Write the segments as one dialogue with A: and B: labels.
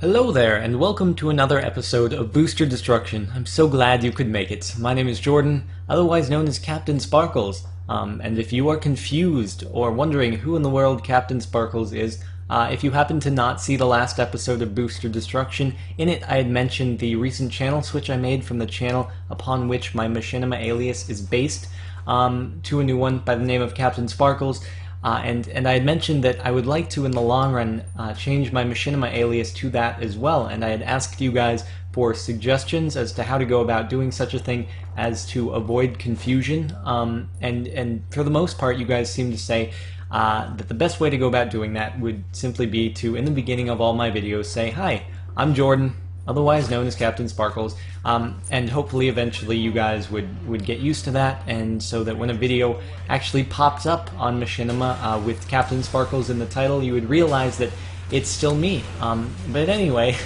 A: Hello there, and welcome to another episode of Booster Destruction. I'm so glad you could make it. My name is Jordan, otherwise known as Captain Sparkles. And if you are confused or wondering who in the world Captain Sparkles is, if you happen to not see the last episode of Booster Destruction, in it I had mentioned the recent channel switch I made from the channel upon which my machinima alias is based to a new one by the name of Captain Sparkles. And I had mentioned that I would like to, in the long run, change my machinima alias to that as well, and I had asked you guys for suggestions as to how to go about doing such a thing as to avoid confusion, and for the most part you guys seem to say that the best way to go about doing that would simply be to, in the beginning of all my videos, say, "Hi, I'm Jordan, otherwise known as Captain Sparkles," and hopefully eventually you guys would get used to that, and so that when a video actually pops up on Machinima with Captain Sparkles in the title, you would realize that it's still me. But anyway,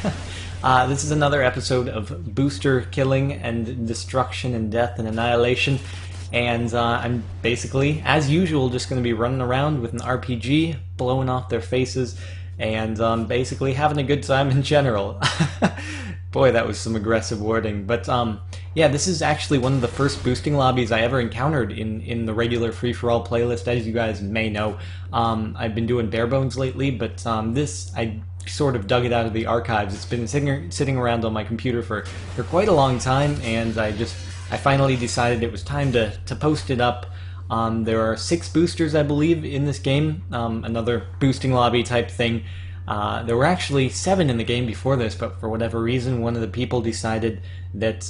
A: this is another episode of booster killing and destruction and death and annihilation, and I'm basically, as usual, just going to be running around with an RPG, blowing off their faces, and basically having a good time in general. Boy, that was some aggressive wording. But yeah, this is actually one of the first boosting lobbies I ever encountered in the regular free-for-all playlist, as you guys may know. I've been doing bare bones lately, but this, I sort of dug it out of the archives. It's been sitting around on my computer for quite a long time, and I finally decided it was time to post it up. There are 6 boosters, I believe, in this game, another boosting lobby type thing. There were actually 7 in the game before this, but for whatever reason, one of the people decided that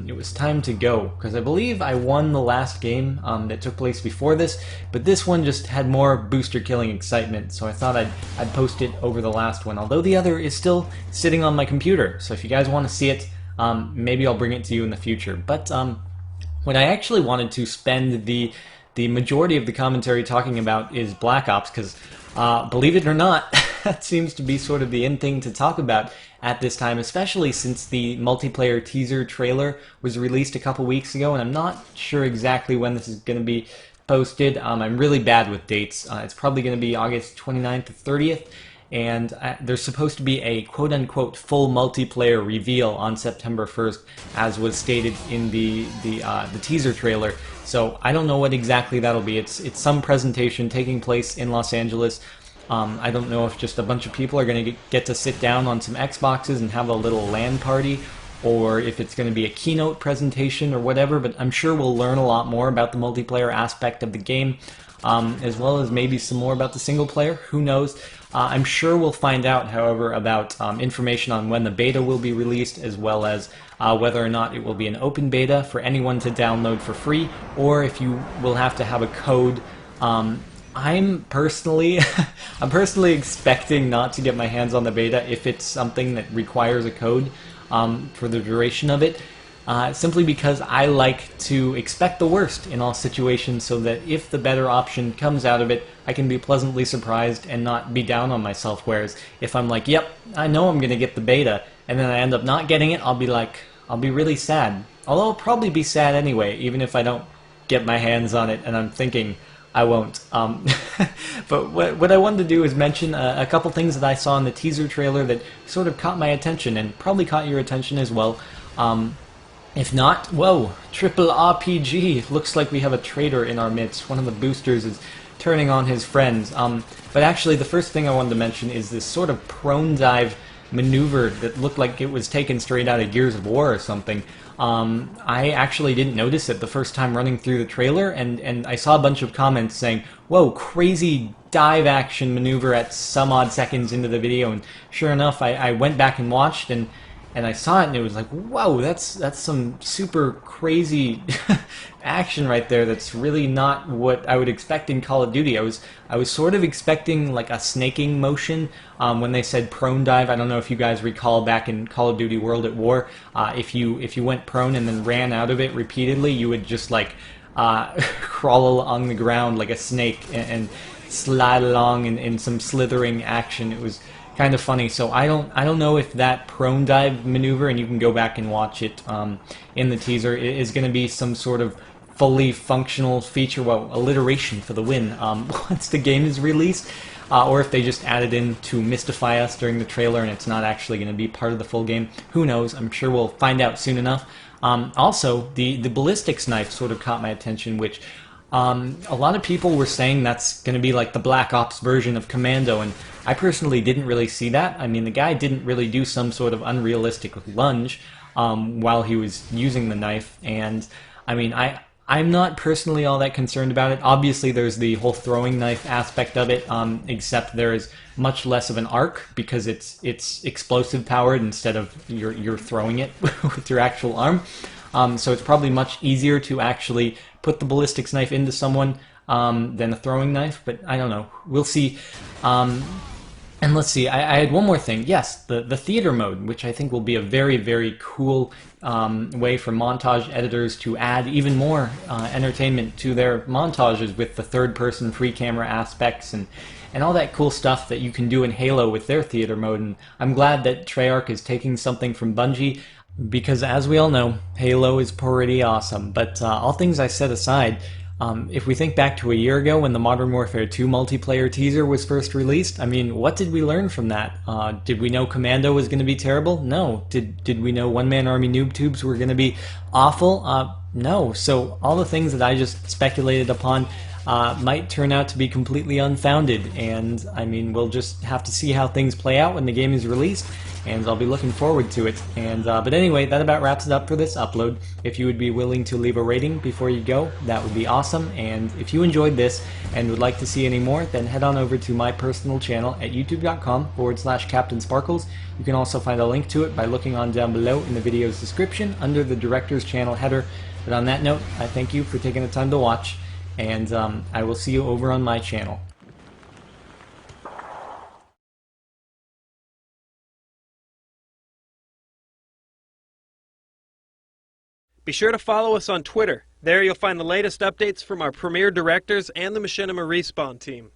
A: it was time to go, because I believe I won the last game that took place before this, but this one just had more booster killing excitement, so I thought I'd post it over the last one, although the other is still sitting on my computer, so if you guys want to see it, maybe I'll bring it to you in the future. But what I actually wanted to spend the majority of the commentary talking about is Black Ops, because believe it or not, that seems to be sort of the in thing to talk about at this time, especially since the multiplayer teaser trailer was released a couple weeks ago, and I'm not sure exactly when this is going to be posted. I'm really bad with dates. It's probably going to be August 29th or 30th, and there's supposed to be a quote-unquote full multiplayer reveal on September 1st, as was stated in the teaser trailer. So I don't know what exactly that'll be. It's some presentation taking place in Los Angeles. I don't know if just a bunch of people are going to get to sit down on some Xboxes and have a little LAN party, or if it's going to be a keynote presentation or whatever, but I'm sure we'll learn a lot more about the multiplayer aspect of the game, as well as maybe some more about the single player. Who knows? I'm sure we'll find out, however, about information on when the beta will be released, as well as whether or not it will be an open beta for anyone to download for free, or if you will have to have a code. I'm personally expecting not to get my hands on the beta if it's something that requires a code for the duration of it, simply because I like to expect the worst in all situations, so that if the better option comes out of it, I can be pleasantly surprised and not be down on myself. Whereas if I'm like, yep, I know I'm going to get the beta, and then I end up not getting it, I'll be really sad. Although I'll probably be sad anyway, even if I don't get my hands on it, and I'm thinking I won't. But what I wanted to do is mention a couple things that I saw in the teaser trailer that sort of caught my attention, and probably caught your attention as well. If not, whoa, triple RPG. Looks like we have a traitor in our midst. One of the boosters is turning on his friends. But actually, the first thing I wanted to mention is this sort of prone dive maneuver that looked like it was taken straight out of Gears of War or something. I actually didn't notice it the first time running through the trailer, and I saw a bunch of comments saying, whoa, crazy dive action maneuver at some odd seconds into the video, and sure enough, I went back and watched, and I saw it, and it was like, whoa, that's some super crazy action right there. That's really not what I would expect in Call of Duty. I was sort of expecting like a snaking motion when they said prone dive. I don't know if you guys recall back in Call of Duty World at War, if you went prone and then ran out of it repeatedly, you would just like crawl along the ground like a snake and slide along in some slithering action. It was kind of funny. So I don't know if that prone dive maneuver, and you can go back and watch it in the teaser, is going to be some sort of fully functional feature, well, alliteration for the win, once the game is released, or if they just added in to mystify us during the trailer and it's not actually going to be part of the full game. Who knows? I'm sure we'll find out soon enough. Also, the ballistics knife sort of caught my attention, which a lot of people were saying that's going to be like the Black Ops version of Commando, and I personally didn't really see that. I mean, the guy didn't really do some sort of unrealistic lunge while he was using the knife, and I mean, I'm not personally all that concerned about it. Obviously, there's the whole throwing knife aspect of it, except there is much less of an arc because it's explosive powered instead of you're throwing it with your actual arm. So it's probably much easier to actually put the ballistics knife into someone than a throwing knife, but I don't know. We'll see. And let's see, I had one more thing. Yes, the theater mode, which I think will be a very, very cool way for montage editors to add even more entertainment to their montages with the third-person free camera aspects and all that cool stuff that you can do in Halo with their theater mode. And I'm glad that Treyarch is taking something from Bungie, because as we all know, Halo is pretty awesome. But all things I said aside, if we think back to a year ago when the Modern Warfare 2 multiplayer teaser was first released, I mean, what did we learn from that? Did we know Commando was going to be terrible? No. Did we know One-Man Army Noob Tubes were going to be awful? No. So all the things that I just speculated upon might turn out to be completely unfounded, and I mean, we'll just have to see how things play out when the game is released, and I'll be looking forward to it. And but anyway, that about wraps it up for this upload. If you would be willing to leave a rating before you go, that would be awesome. And if you enjoyed this and would like to see any more, then head on over to my personal channel at youtube.com/CaptainSparkles. You can also find a link to it by looking on down below in the video's description under the Director's Channel header. But on that note, I thank you for taking the time to watch, and I will see you over on my channel.
B: Be sure to follow us on Twitter. There you'll find the latest updates from our premier directors and the Machinima Respawn team.